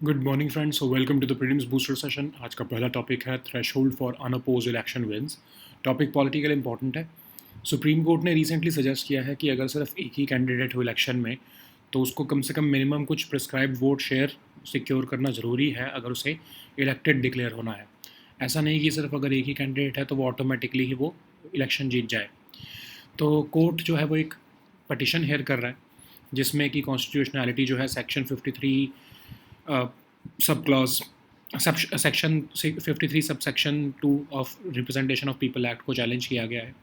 Good morning friends, so welcome to the prelims booster session. आज का पहला topic है threshold for unopposed election wins. Topic political important है। Supreme court ने recently suggest किया है कि अगर सिर्फ एक ही कैंडिडेट हो इलेक्शन में तो उसको कम से कम मिनिमम कुछ प्रिस्क्राइब्ड वोट शेयर सिक्योर करना ज़रूरी है अगर उसे इलेक्टेड डिक्लेयर होना है। ऐसा नहीं कि सिर्फ अगर एक ही कैंडिडेट है तो वो ऑटोमेटिकली ही वो इलेक्शन जीत जाए। तो कोर्ट जो है वो एक पटिशन हेयर कर रहा है जिसमें कि कॉन्स्टिट्यूशनैलिटी जो है section 53 sub clause section 53 sub section 2 of representation of people act को चैलेंज किया गया है।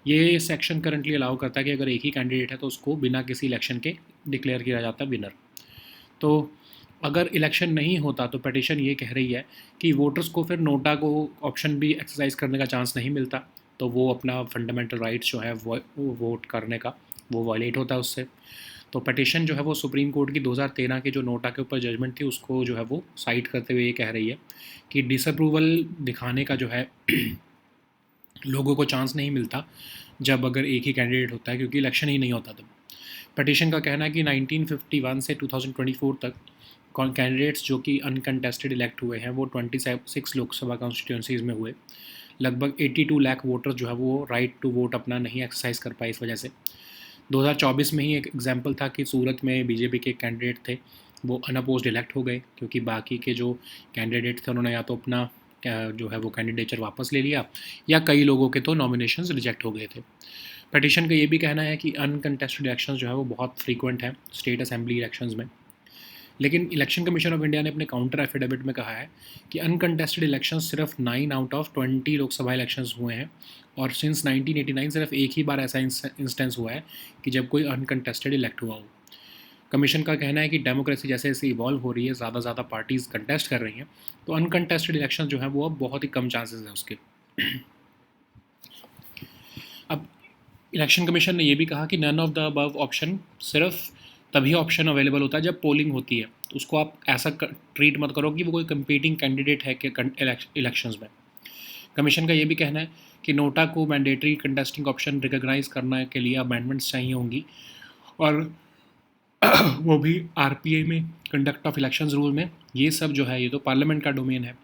ये सेक्शन करंटली अलाउ करता है कि अगर एक ही कैंडिडेट है तो उसको बिना किसी इलेक्शन के डिक्लेयर किया जाता है विनर। तो अगर इलेक्शन नहीं होता तो पटिशन ये कह रही है कि वोटर्स को फिर नोटा को ऑप्शन भी एक्सरसाइज करने का चांस नहीं मिलता, तो वो अपना फंडामेंटल राइट्स जो है वो वोट करने का वो वायलेट होता है उससे। तो पटिशन जो है वो सुप्रीम कोर्ट की 2013 के जो नोटा के ऊपर जजमेंट थी उसको जो है वो साइट करते हुए ये कह रही है कि डिसअप्रूवल दिखाने का जो है लोगों को चांस नहीं मिलता जब अगर एक ही कैंडिडेट होता है, क्योंकि इलेक्शन ही नहीं होता तब। पटिशन का कहना है कि 1951 से 2024 तक कैंडिडेट्स जो कि अनकंटेस्टेड इलेक्ट हुए हैं वो 26 लोकसभा कॉन्स्टिट्यूंसीज में हुए। लगभग 82 लाख वोटर्स जो है वो राइट टू वोट अपना नहीं एक्सरसाइज कर पाए इस वजह से। 2024 में ही एक एग्जाम्पल था कि सूरत में बीजेपी के कैंडिडेट थे, वो अनअपोज्ड इलेक्ट हो गए क्योंकि बाकी के जो कैंडिडेट थे उन्होंने या तो अपना जो है वो कैंडिडेचर वापस ले लिया या कई लोगों के तो नॉमिनेशंस रिजेक्ट हो गए थे। पटिशन का ये भी कहना है कि अनकंटेस्टेड इलेक्शंस जो है वो बहुत फ्रीक्वेंट है स्टेट असेंबली इलेक्शंस में। लेकिन इलेक्शन कमीशन ऑफ इंडिया ने अपने काउंटर एफिडेविट में कहा है कि अनकंटेस्टेड इलेक्शन सिर्फ 9 आउट ऑफ 20 लोकसभा इलेक्शंस हुए हैं और सिंस 1989 सिर्फ एक ही बार ऐसा इंस्टेंस हुआ है कि जब कोई अनकंटेस्टेड इलेक्ट हुआ हो। कमीशन का कहना है कि डेमोक्रेसी जैसे जैसे इवॉल्व हो रही है, ज़्यादा पार्टीज़ कंटेस्ट कर रही हैं, तो अनकंटेस्टेड इलेक्शन जो है वो अब बहुत ही कम चांसेस हैं उसके। अब इलेक्शन कमीशन ने यह भी कहा कि none of the above option सिर्फ तभी ऑप्शन अवेलेबल होता है जब पोलिंग होती है, तो उसको आप ऐसा ट्रीट मत करो कि वो कोई कंपीटिंग कैंडिडेट है कि इलेक्शंस में। कमीशन का ये भी कहना है कि नोटा को मैंडेटरी कंटेस्टिंग ऑप्शन रिकॉग्नाइज करने के लिए अमेंडमेंट्स चाहिए होंगी और वो भी आरपीआई में, कंडक्ट ऑफ इलेक्शंस रूल में। ये सब जो है ये तो पार्लियामेंट का डोमेन है।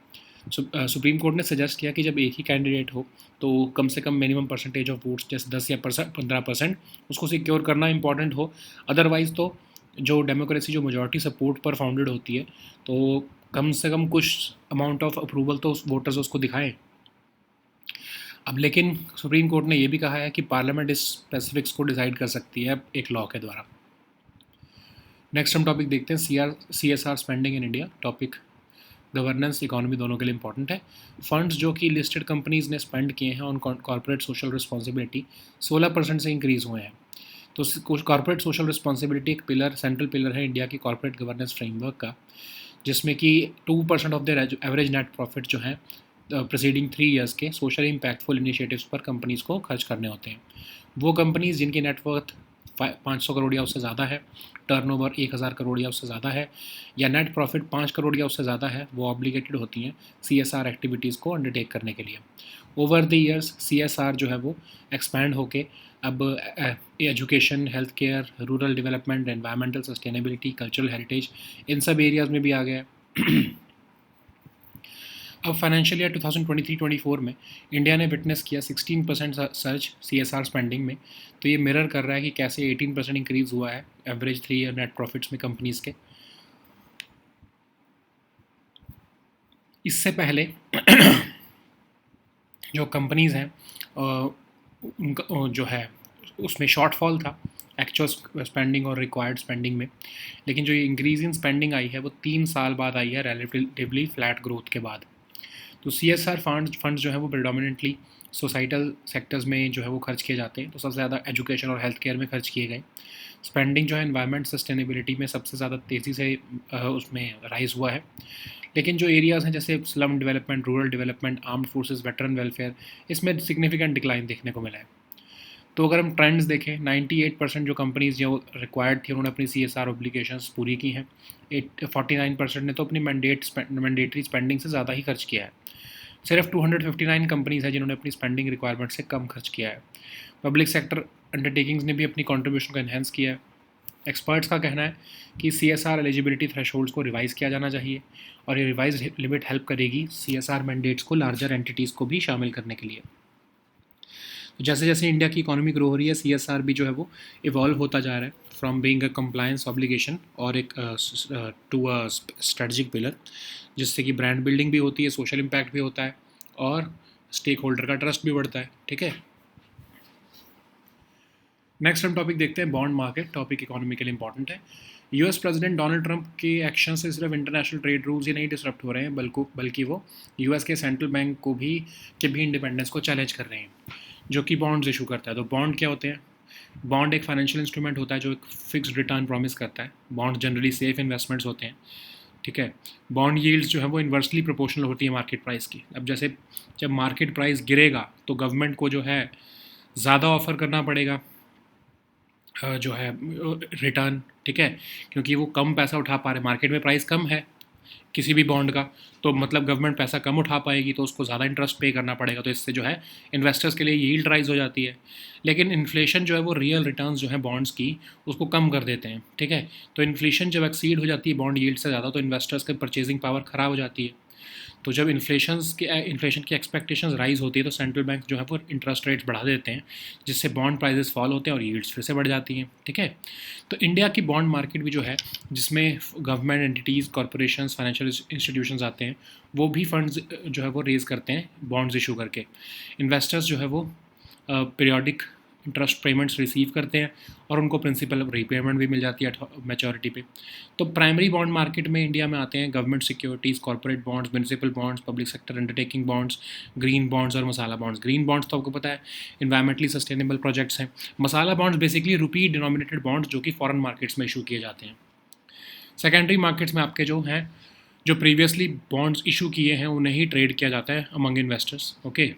सुप्रीम कोर्ट ने सजेस्ट किया कि जब एक ही कैंडिडेट हो तो कम से कम मिनिमम परसेंटेज ऑफ वोट्स जैसे 10 या 15% उसको सिक्योर करना इंपॉर्टेंट हो। अदरवाइज़ तो जो डेमोक्रेसी जो मेजॉरिटी सपोर्ट पर फाउंडेड होती है तो कम से कम कुछ अमाउंट ऑफ अप्रूवल तो वोटर्स उसको दिखाएं। अब लेकिन सुप्रीम कोर्ट ने यह भी कहा है कि पार्लियामेंट इस स्पेसिफिक्स को डिसाइड कर सकती है एक लॉ के द्वारा। नेक्स्ट हम टॉपिक देखते हैं CSR spending in India. Topic governance economy दोनों के लिए इंपॉर्टेंट है। फंड्स जो कि लिस्टेड कंपनीज ने स्पेंड किए हैं ऑन कॉर्पोरेट सोशल रिस्पॉन्सिबिलिटी 16% से इंक्रीज़ हुए हैं। तो कॉर्पोरेट सोशल रिस्पॉन्सिबिलिटी एक पिलर, सेंट्रल पिलर है इंडिया की कॉर्पोरेट गवर्नेंस फ्रेमवर्क का, जिसमें कि 2% of their average net profit जो है प्रीसीडिंग 3 ईयर्स के सोशली इम्पैक्टफुल इनिशिएटिव्स पर कंपनीज़ को खर्च करने होते हैं। वो कंपनीज़ जिनकी नेटवर्थ 500 करोड़ या उससे ज़्यादा है, टर्नओवर 1000 करोड़ या उससे ज़्यादा है, या नेट प्रॉफिट 5 करोड़ या उससे ज़्यादा है, वो ऑब्लिगेटेड होती हैं CSR एक्टिविटीज़ को अंडरटेक करने के लिए। ओवर द ईयर्स CSR जो है वो एक्सपैंड होके अब education, health care, rural development, environmental sustainability, cultural heritage, इन सब एरियाज़ में भी आ गया है। अब फाइनेंशियल ईयर 2023-24 में इंडिया ने विटनेस किया 16% सर्ज CSR स्पेंडिंग में। तो ये मिरर कर रहा है कि कैसे 18% इंक्रीज़ हुआ है एवरेज 3 ईयर नेट प्रॉफिट्स में कंपनीज़ के। इससे पहले जो कंपनीज़ हैं उनका जो है उसमें शॉर्टफॉल था एक्चुअल स्पेंडिंग और रिक्वायर्ड स्पेंडिंग में, लेकिन जो ये इंक्रीज़ इन स्पेंडिंग आई है वो 3 साल बाद आई है रिलेटिवली फ्लैट ग्रोथ के बाद। तो CSR फंड्स जो है वो प्रेडोमिनेंटली सोसाइटल सेक्टर्स में जो है वो खर्च किए जाते हैं। तो सबसे ज़्यादा एजुकेशन और हेल्थ केयर में खर्च किए गए। स्पेंडिंग जो है एनवायरनमेंट सस्टेनेबिलिटी में सबसे ज़्यादा तेज़ी से उसमें राइज़ हुआ है। लेकिन जो एरियाज़ हैं जैसे slum development, rural development, armed forces, veteran welfare, इसमें सिग्निफिकेंट डिक्लाइन देखने को मिला है। तो अगर हम ट्रेंड्स देखें, 98% जो कंपनीज़ जो रिक्वायर्ड थी उन्होंने अपनी CSR ऑब्लिगेशंस पूरी की हैं। 49% ने तो अपनी मैंडेटरी स्पेंडिंग से ज़्यादा ही खर्च किया है। सिर्फ 259 कंपनीज़ हैं जिन्होंने अपनी स्पेंडिंग रिक्वायरमेंट से कम खर्च किया है। पब्लिक सेक्टर अंडरटेकिंग्स ने भी अपनी कंट्रीब्यूशन को एनहेंस किया है। एक्सपर्ट्स का कहना है कि CSR एलिजिबिलिटी थ्रेशोल्ड्स को रिवाइज़ किया जाना चाहिए और ये रिवाइज लिमिट हेल्प करेगी CSR मैंडेट्स को लार्जर एंटिटीज़ को भी शामिल करने के लिए। तो जैसे जैसे इंडिया की इकोनॉमी ग्रो हो रही है, CSR भी जो है वो इवॉल्व होता जा रहा है from being a compliance obligation और एक टू अ स्ट्रेटजिक पिलर, जिससे कि ब्रांड बिल्डिंग भी होती है, सोशल इम्पैक्ट भी होता है और स्टेक होल्डर का ट्रस्ट भी बढ़ता है। ठीक है, नेक्स्ट हम टॉपिक देखते हैं bond market. Topic economically important है। US प्रेसिडेंट डोनाल्ड ट्रंप के एक्शन से सिर्फ इंटरनेशनल ट्रेड रूल्स ही नहीं डिसरप्ट हो रहे हैं, बल्कि वो US के सेंट्रल बैंक को भी के भी इंडिपेंडेंस को चैलेंज कर रहे हैं, जो कि बॉन्ड्स इशू करता है। तो बॉन्ड क्या होते हैं? बॉन्ड एक फाइनेंशियल इंस्ट्रूमेंट होता है जो एक फिक्स्ड रिटर्न प्रॉमिस करता है। बॉन्ड जनरली सेफ इन्वेस्टमेंट्स होते हैं। ठीक है, बॉन्ड यील्ड्स जो है वो इन्वर्सली प्रोपोर्शनल होती है मार्केट प्राइस की। अब जैसे जब मार्केट प्राइस गिरेगा तो गवर्नमेंट को जो है ज़्यादा ऑफर करना पड़ेगा जो है रिटर्न। ठीक है, क्योंकि वो कम पैसा उठा पा रहे, मार्केट में प्राइस कम है किसी भी बॉन्ड का, तो मतलब गवर्नमेंट पैसा कम उठा पाएगी तो उसको ज़्यादा इंटरेस्ट पे करना पड़ेगा, तो इससे जो है इन्वेस्टर्स के लिए यील्ड राइज हो जाती है। लेकिन इन्फ्लेशन जो है वो रियल रिटर्न्स जो है बॉन्ड्स की उसको कम कर देते हैं। ठीक है, तो इन्फ्लेशन जब एक्सीड हो जाती है बॉन्ड यील्ड से ज़्यादा तो इन्वेस्टर्स की परचेजिंग पावर ख़राब हो जाती है। तो जब इन्फ्लेशन की एक्सपेक्टेशंस राइज होती है तो सेंट्रल बैंक जो है वो इंटरेस्ट रेट्स बढ़ा देते हैं, जिससे बॉन्ड प्राइसेस फॉल होते हैं और यील्ड्स फिर से बढ़ जाती हैं। ठीक है, तो इंडिया की बॉन्ड मार्केट भी जो है, जिसमें government entities, corporations, financial institutions आते हैं, वो भी फंड्स जो है वो रेज़ करते हैं बॉन्ड्स इशू करके। इन्वेस्टर्स जो है वो पीरियोडिक इंटरेस्ट पेमेंट्स रिसीव करते हैं और उनको प्रिंसिपल रीपेमेंट भी मिल जाती है मैच्योरिटी पे। तो प्राइमरी बॉन्ड मार्केट में इंडिया में आते हैं government securities, corporate bonds, municipal bonds, public sector undertaking bonds, green bonds और मसाला बॉन्ड्स। ग्रीन बॉन्ड्स तो आपको पता है इन्वायरमेंटली सस्टेनेबल प्रोजेक्ट्स हैं। मसाला बॉन्ड्स बेसिकली रुपी डिनोमिनेटेड बॉन्ड्स जो कि फॉरेन मार्केट्स में इशू किए जाते हैं। सेकेंडरी मार्केट्स में आपके जो हैं, जो प्रीवियसली बॉन्ड्स इशू किए हैं उन्हें ही ट्रेड किया जाता है अमंग इन्वेस्टर्स। ओके,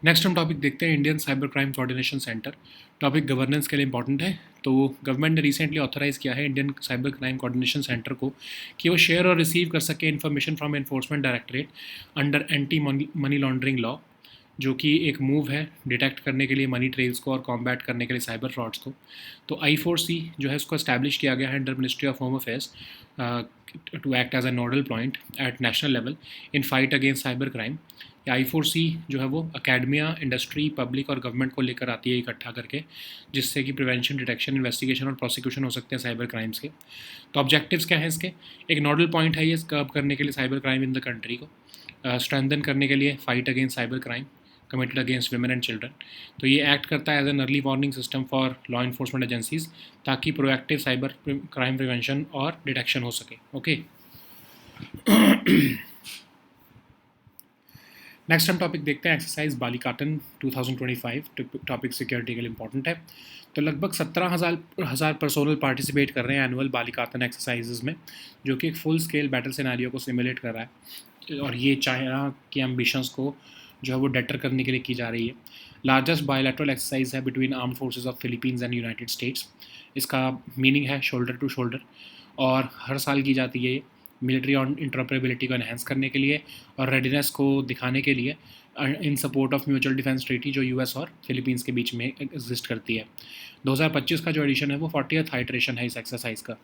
नेक्स्ट हम टॉपिक देखते हैं Indian cyber crime coordination centre. Topic governance के लिए इंपॉर्टेंट है। तो गवर्नमेंट ने रिसेंटली ऑथराइज़ किया है Indian cyber crime coordination centre को कि वो शेयर और रिसीव कर सके information from enforcement directorate under anti money laundering law, जो कि एक मूव है डिटेक्ट करने के लिए मनी ट्रेल्स को और कॉम्बैट करने के लिए साइबर फ्रॉड्स को। तो I4C जो है उसको इस्टेब्लिश किया गया है under ministry of home affairs to act as a nodal point at national level in fight against cyber crime. I4C जो है वो अकेडमिया, इंडस्ट्री, पब्लिक और गवर्नमेंट को लेकर आती है इकट्ठा करके, जिससे कि प्रिवेंशन, डिटेक्शन, इन्वेस्टिगेशन और प्रोसिक्यूशन हो सकते हैं साइबर क्राइम्स के। तो ऑब्जेक्टिव्स क्या हैं इसके? एक नोडल पॉइंट है ये कर्ब करने के लिए cyber crime in the country को, स्ट्रेंथन करने के लिए fight against cyber crime committed against women and children. तो ये एक्ट करता है as an early warning system for law enforcement agencies, ताकि प्रोएक्टिव साइबर क्राइम प्रिवेंशन और डिटेक्शन हो सके। ओके, नेक्स्ट हम टॉपिक देखते हैं एक्सरसाइज बालिकाटन 2025। टॉपिक सिक्योरिटी के लिए इंपॉर्टेंट है। तो लगभग 17,000 पर्सोनल पार्टिसिपेट कर रहे हैं एनुअल बालिकाटन एक्सरसाइजेज में, जो कि एक फुल स्केल बैटल सिनेरियो को सिमुलेट कर रहा है और ये चाइना की एम्बिशंस को जो है वो डेटर करने के लिए की जा रही है। लार्जेस्ट बायलैटरल एक्सरसाइज है between armed forces of Philippines and United states. इसका मीनिंग है शोल्डर टू शोल्डर और हर साल की जाती है ये मिलिट्री ऑन इंटरऑपरेबिलिटी को एनहेंस करने के लिए और रेडीनेस को दिखाने के लिए इन support of mutual defence treaty जो US और फिलीपींस के बीच में एग्जिस्ट करती है। 2025 का जो एडिशन है वो 40th हाइट्रेशन है इस एक्सरसाइज का।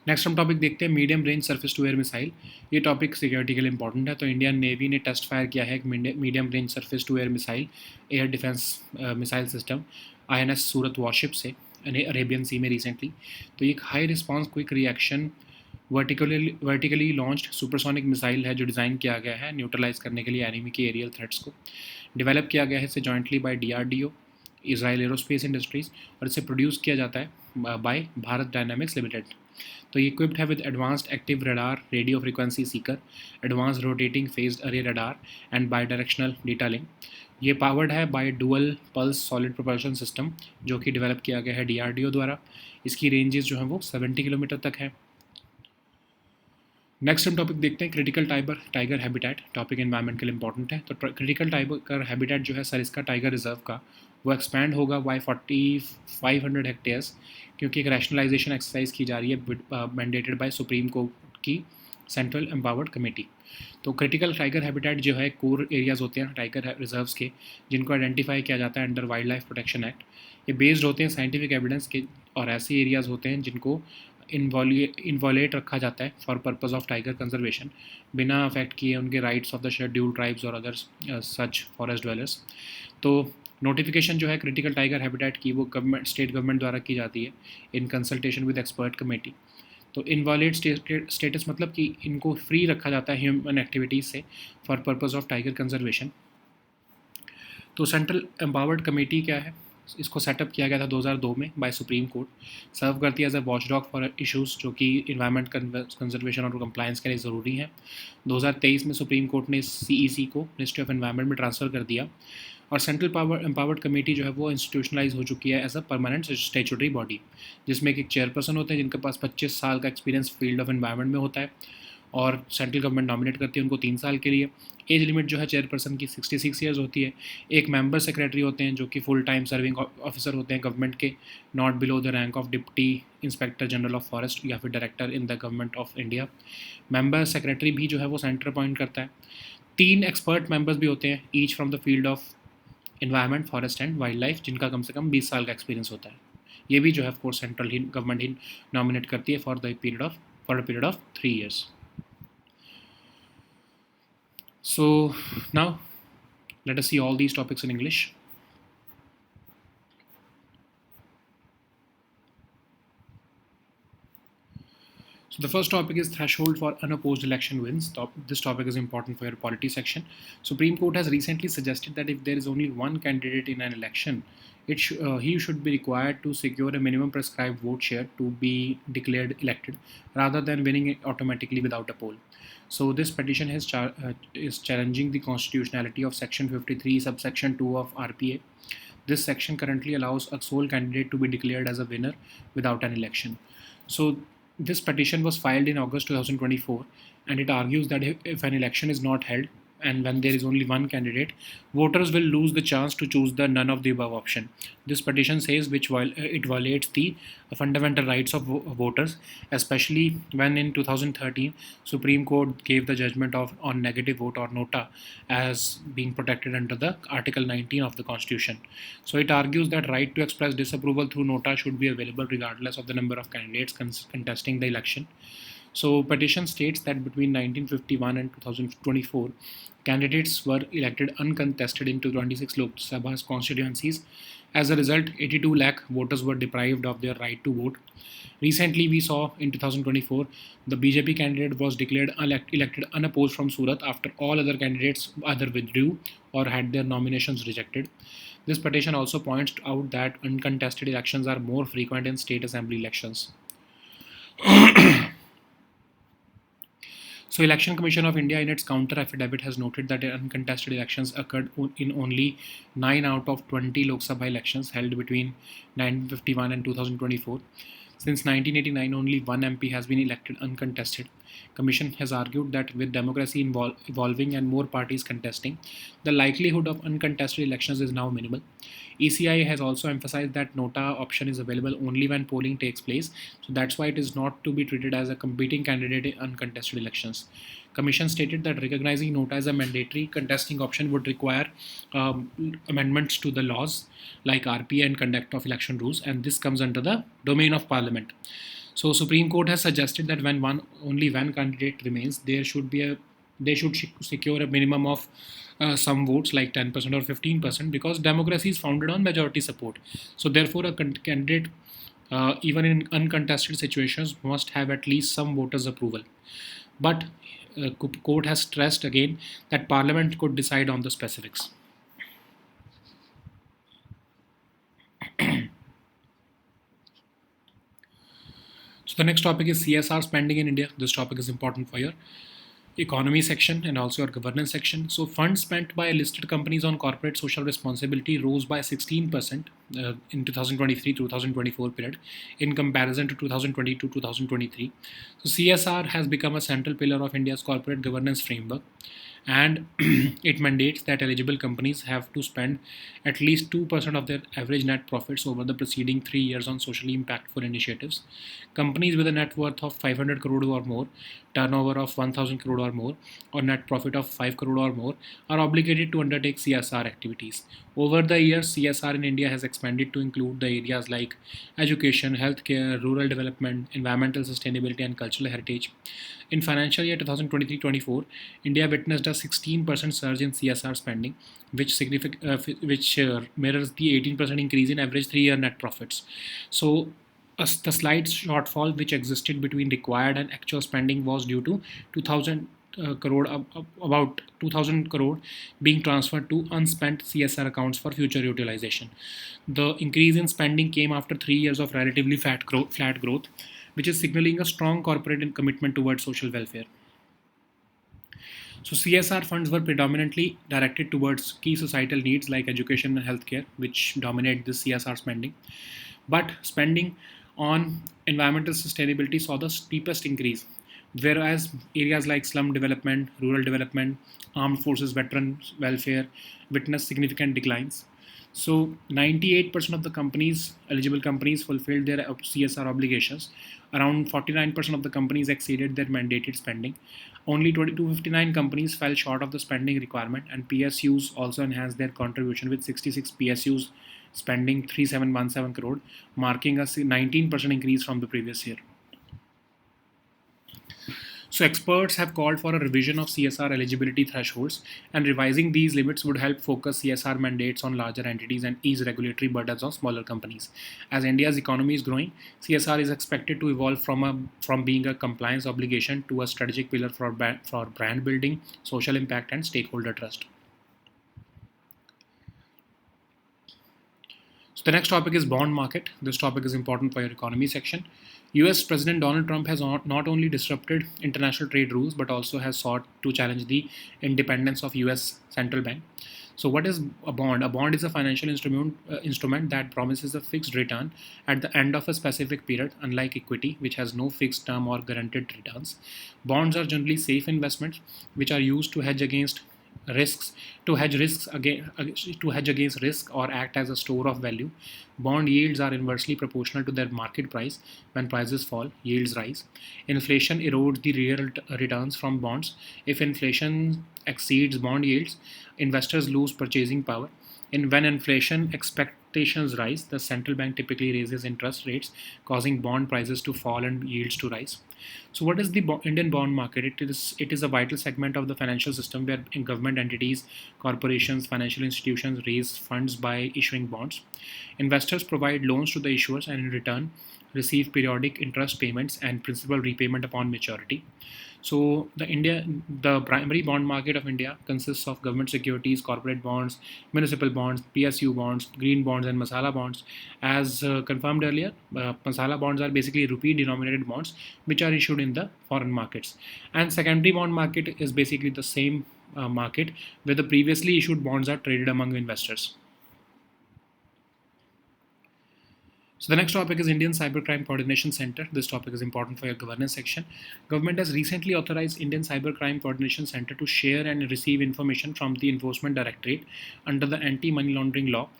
नेक्स्ट हम टॉपिक देखते हैं medium range surface to air missile. ये टॉपिक सिक्योरिटी के लिए इंपॉर्टेंट है। तो इंडियन नेवी ने टेस्ट फायर किया है एक medium range surface to air missile, air defence missile system INS Surat warship से अरेबियन सी में रिसेंटली। तो ये एक high response quick reaction vertically launched supersonic missile है जो डिज़ाइन किया गया है न्यूट्रलाइज करने के लिए एनिमी के एरियल थ्रेट्स को। डेवलप किया गया है इसे jointly by DRDO, Israel aerospace industries, और इसे प्रोड्यूस किया जाता है बाय भारत डायनामिक्स लिमिटेड। तो ये इक्विप्ड है with advanced active radar, radio frequency seeker, advance rotating phased array radar and bidirectional data link. ये पावर्ड है by dual pulse solid propulsion system जो कि डेवलप किया गया है DRDO द्वारा। इसकी रेंजेस जो हैं वो 70 किलोमीटर तक है। नेक्स्ट हम टॉपिक देखते हैं critical tiger habitat. Topic environment के लिए इंपॉर्टेंट है। तो क्रिटिकल टाइगर हैबिटेट जो है सरिस्का टाइगर रिजर्व का, वो एक्सपैंड होगा बाय 4500 हेक्टेयर्स, क्योंकि एक रैशनलाइजेशन एक्सरसाइज की जा रही है मैंडेटेड बाय सुप्रीम कोर्ट की सेंट्रल एम्पावर्ड कमेटी। तो क्रिटिकल टाइगर हैबिटेट जो है कोर एरियाज़ होते हैं टाइगर रिजर्व्स के, जिनको आइडेंटिफाई किया जाता है under wild life protection act. ये बेस्ड होते हैं साइंटिफिक एविडेंस के, और ऐसे एरियाज़ होते हैं जिनको इन्वॉलेट रखा जाता है for purpose of tiger conservation, बिना अफेक्ट किए उनके rights of the scheduled tribes और अदर्स सच फॉरेस्ट ड्वेलर्स। तो नोटिफिकेशन जो है क्रिटिकल टाइगर हैबिटेट की वो गवर्नमेंट स्टेट गवर्नमेंट द्वारा की जाती है in consultation with expert committee. तो इनवॉलिड स्टेटस मतलब कि इनको फ्री रखा जाता है ह्यूमन एक्टिविटीज़ से for purpose of tiger conservation. तो सेंट्रल एम्पावर्ड कमेटी क्या है, इसको सेटअप किया गया था 2002 में बाय सुप्रीम कोर्ट, सर्व करती है as a watchdog for issues जो कि इन्वायरमेंट कंजर्वेशन और कंप्लायंस के लिए ज़रूरी है। 2023 में सुप्रीम कोर्ट ने CEC को मिनिस्ट्री ऑफ एनवायरनमेंट में ट्रांसफ़र कर दिया, और सेंट्रल एम्पावर्ड कमेटी जो है वो इंस्टीट्यूशनलाइज हो चुकी है as a permanent statutory body, जिसमें एक चेयरपर्सन होते हैं जिनके पास 25 साल का एक्सपीरियंस फील्ड ऑफ एनवायरनमेंट में होता है, और सेंट्रल गवर्नमेंट नॉमिनेट करती है उनको 3 साल के लिए। एज लिमिट जो है चेयरपर्सन की 66 ईयर्स होती है। एक मेंबर सेक्रेटरी होते हैं जो कि फुल टाइम सर्विंग ऑफिसर होते हैं गवर्नमेंट के, not below the rank of deputy inspector general of forest या फिर director in the government of India. Member secretary भी जो है वो सेंटर अपॉइंट करता है। 3 एक्सपर्ट मेंबर्स भी होते हैं, each from the field of environment forest and wild life, जिनका कम से कम 20 साल का एक्सपीरियंस होता है। ये भी जो है ऑफकोर्स सेंट्रल ही गवर्नमेंट ही नॉमिनेट करती है for the period of 3 years. So now let us see all these topics in English. So the first topic is threshold for unopposed election wins. This topic is important for your polity section. Supreme Court has recently suggested that if there is only one candidate in an election, he should be required to secure a minimum prescribed vote share to be declared elected, rather than winning it automatically without a poll. So this petition is challenging the constitutionality of Section 53, subsection 2 of RPA. This section currently allows a sole candidate to be declared as a winner without an election. So this petition was filed in August 2024, and it argues that if an election is not held and when there is only one candidate, voters will lose the chance to choose the none of the above option. This petition says it violates the fundamental rights of voters, especially when in 2013 Supreme Court gave the judgment on negative vote or nota as being protected under the Article 19 of the Constitution. So it argues that right to express disapproval through nota should be available regardless of the number of candidates contesting the election. So petition states that between 1951 and 2024, candidates were elected uncontested into 26 Lok Sabha constituencies. As a result, 82 lakh voters were deprived of their right to vote. Recently, we saw in 2024, the BJP candidate was declared elected unopposed from Surat after all other candidates either withdrew or had their nominations rejected. This petition also points out that uncontested elections are more frequent in state assembly elections. So, Election Commission of India in its counter affidavit has noted that uncontested elections occurred in only 9 out of 20 Lok Sabha elections held between 1951 and 2024. Since 1989, only one MP has been elected uncontested. Commission has argued that with democracy evolving and more parties contesting, the likelihood of uncontested elections is now minimal. ECI has also emphasized that nota option is available only when polling takes place, so that's why it is not to be treated as a competing candidate in uncontested elections. Commission stated that recognizing nota as a mandatory contesting option would require amendments to the laws like RPA and conduct of election rules, and this comes under the domain of Parliament. So Supreme Court has suggested that when only one candidate remains, they should secure a minimum of some votes like 10% or 15%, because democracy is founded on majority support. So therefore, a candidate, even in uncontested situations, must have at least some voters' approval. But court has stressed again that Parliament could decide on the specifics. So the next topic is CSR spending in India. This topic is important for your economy section and also your governance section. So funds spent by listed companies on corporate social responsibility rose by 16% in 2023-2024 period in comparison to 2022-2023. So CSR has become a central pillar of India's corporate governance framework, and it mandates that eligible companies have to spend at least 2% of their average net profits over the preceding 3 years on socially impactful initiatives. Companies with a net worth of 500 crore or more, turnover of 1000 crore or more, or net profit of 5 crore or more are obligated to undertake CSR activities. Over the years, CSR in India has expanded to include the areas like education, healthcare, rural development, environmental sustainability, and cultural heritage. In financial year 2023-24, India witnessed a 16% surge in CSR spending, which mirrors the 18% increase in average 3-year net profits. So, the slight shortfall which existed between required and actual spending was due to 2000 crore, about 2000 crore being transferred to unspent CSR accounts for future utilization. The increase in spending came after 3 years of relatively flat growth, which is signaling a strong corporate commitment towards social welfare. So CSR funds were predominantly directed towards key societal needs like education and healthcare, which dominate this CSR spending. But spending on environmental sustainability saw the steepest increase, whereas areas like slum development, rural development, armed forces veterans welfare witnessed significant declines. So 98% of the eligible companies fulfilled their CSR obligations. Around 49% of the companies exceeded their mandated spending. Only 259 companies fell short of the spending requirement, and PSUs also enhanced their contribution with 66 PSUs spending 3717 crore, marking a 19% increase from the previous year. So experts have called for a revision of CSR eligibility thresholds, and revising these limits would help focus CSR mandates on larger entities and ease regulatory burdens on smaller companies. As India's economy is growing, CSR is expected to evolve from being a compliance obligation to a strategic pillar for brand building, social impact, and stakeholder trust. So the next topic is bond market. This topic is important for your economy section. US President Donald Trump has not only disrupted international trade rules but also has sought to challenge the independence of US central bank. So what is a bond? A bond is a financial instrument that promises a fixed return at the end of a specific period, unlike equity, which has no fixed term or guaranteed returns. Bonds are generally safe investments which are used to hedge against risks to hedge against risk or act as a store of value. Bond yields are inversely proportional to their market price. When prices fall, yields rise. Inflation erodes the real returns from bonds. If inflation exceeds bond yields, investors lose purchasing power. And when inflation expectations rise, the central bank typically raises interest rates, causing bond prices to fall and yields to rise. So, what is the Indian bond market? It is a vital segment of the financial system where government entities, corporations, financial institutions raise funds by issuing bonds. Investors provide loans to the issuers and in return receive periodic interest payments and principal repayment upon maturity. So the primary bond market of India consists of government securities, corporate bonds, municipal bonds, PSU bonds, green bonds, and masala bonds. As confirmed earlier, masala bonds are basically rupee-denominated bonds which are issued in the foreign markets. And secondary bond market is basically the same market where the previously issued bonds are traded among investors. So the next topic is Indian Cybercrime Coordination Center. This topic is important for your governance section. Government has recently authorized Indian Cybercrime Coordination Center to share and receive information from the Enforcement Directorate under the Anti-Money Laundering Law,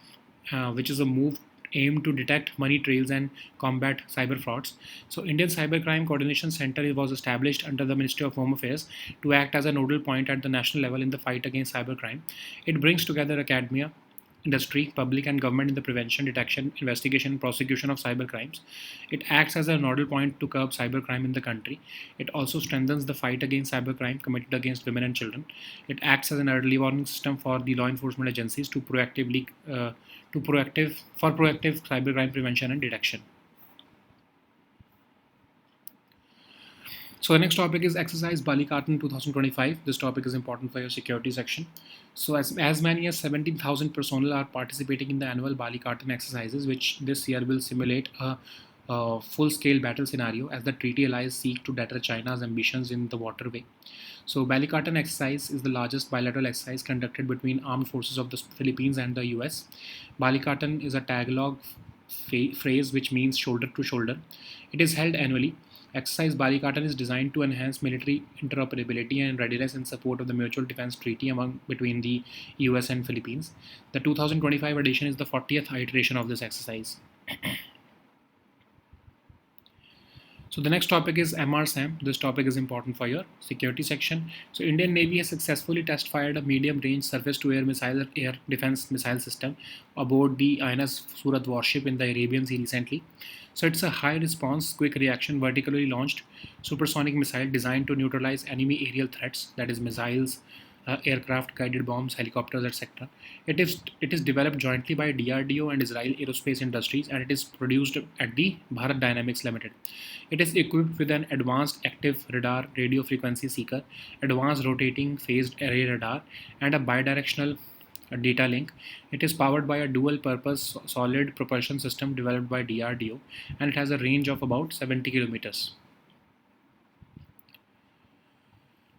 which is a move aimed to detect money trails and combat cyber frauds. So Indian Cybercrime Coordination Center was established under the Ministry of Home Affairs to act as a nodal point at the national level in the fight against cybercrime. It brings together academia, industry, public, and government in the prevention, detection, investigation, and prosecution of cyber crimes. It acts as a nodal point to curb cybercrime in the country. It also strengthens the fight against cybercrime committed against women and children. It acts as an early warning system for the law enforcement agencies for proactive cybercrime prevention and detection. So the next topic is Exercise Balikatan 2025. This topic is important for your security section. So as many as 17,000 personnel are participating in the annual Balikatan exercises, which this year will simulate a full-scale battle scenario as the treaty allies seek to deter China's ambitions in the waterway. So Balikatan exercise is the largest bilateral exercise conducted between armed forces of the Philippines and the US. Balikatan is a Tagalog phrase which means shoulder to shoulder. It is held annually Exercise Balikatan is designed to enhance military interoperability and readiness in support of the Mutual Defense Treaty between the US and Philippines. The 2025 edition is the 40th iteration of this exercise. So the next topic is MRSAM. This topic is important for your security section. So Indian Navy has successfully test fired a medium-range surface-to-air missile air defense missile system aboard the INS Surat warship in the Arabian Sea recently. So it's a high-response, quick reaction, vertically launched supersonic missile designed to neutralize enemy aerial threats, that is missiles, aircraft, guided bombs, helicopters, etc. It is developed jointly by DRDO and Israel Aerospace Industries, and it is produced at the Bharat Dynamics Limited. It is equipped with an advanced active radar radio frequency seeker, advanced rotating phased array radar, and a bidirectional data link. It is powered by a dual purpose solid propulsion system developed by DRDO, and it has a range of about 70 kilometers.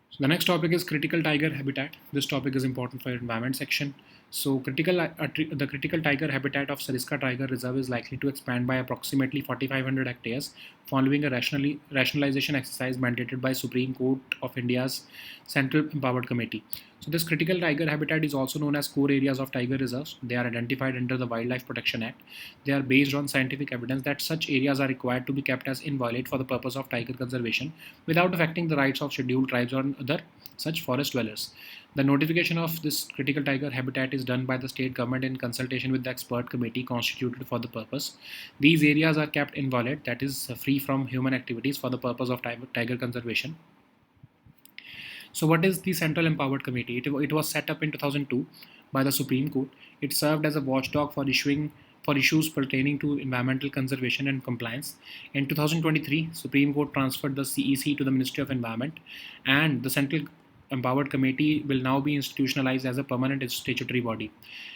So the next topic is critical tiger habitat. This topic is important for your environment section. So the critical tiger habitat of Sariska Tiger Reserve is likely to expand by approximately 4,500 hectares following a rationalization exercise mandated by Supreme Court of India's Central Empowered Committee. So this critical tiger habitat is also known as core areas of tiger reserves. They are identified under the Wildlife Protection Act. They are based on scientific evidence that such areas are required to be kept as inviolate for the purpose of tiger conservation without affecting the rights of scheduled tribes or other such forest dwellers. The notification of this critical tiger habitat is done by the state government in consultation with the expert committee constituted for the purpose. These areas are kept inviolate, that is free from human activities, for the purpose of tiger conservation. So what is the Central Empowered Committee? It was set up in 2002 by the Supreme Court. It served as a watchdog for issues pertaining to environmental conservation and compliance. In 2023, Supreme Court transferred the CEC to the Ministry of Environment, and the Central Empowered Committee will now be institutionalized as a permanent statutory body.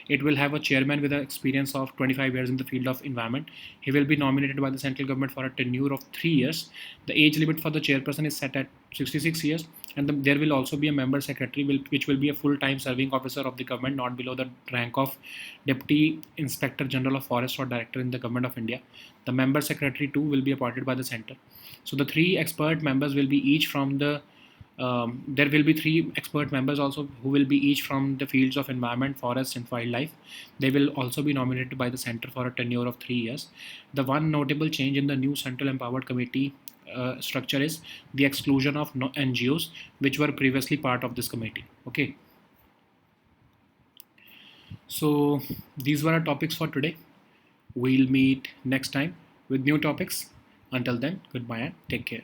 It will have a chairman with an experience of 25 years in the field of environment. He will be nominated by the central government for a tenure of 3 years. The age limit for the chairperson is set at 66 years, and there will also be a member secretary which will be a full-time serving officer of the government, not below the rank of Deputy Inspector General of Forest or Director in the Government of India. The member secretary too will be appointed by the centre. So the three expert members will be each from the there will be three expert members also who will be each from the fields of environment, forest and wildlife. They will also be nominated by the centre for a tenure of 3 years. The one notable change in the new Central Empowered Committee structure is the exclusion of NGOs which were previously part of this committee. Okay. So these were our topics for today. We'll meet next time with new topics. Until then, goodbye and take care.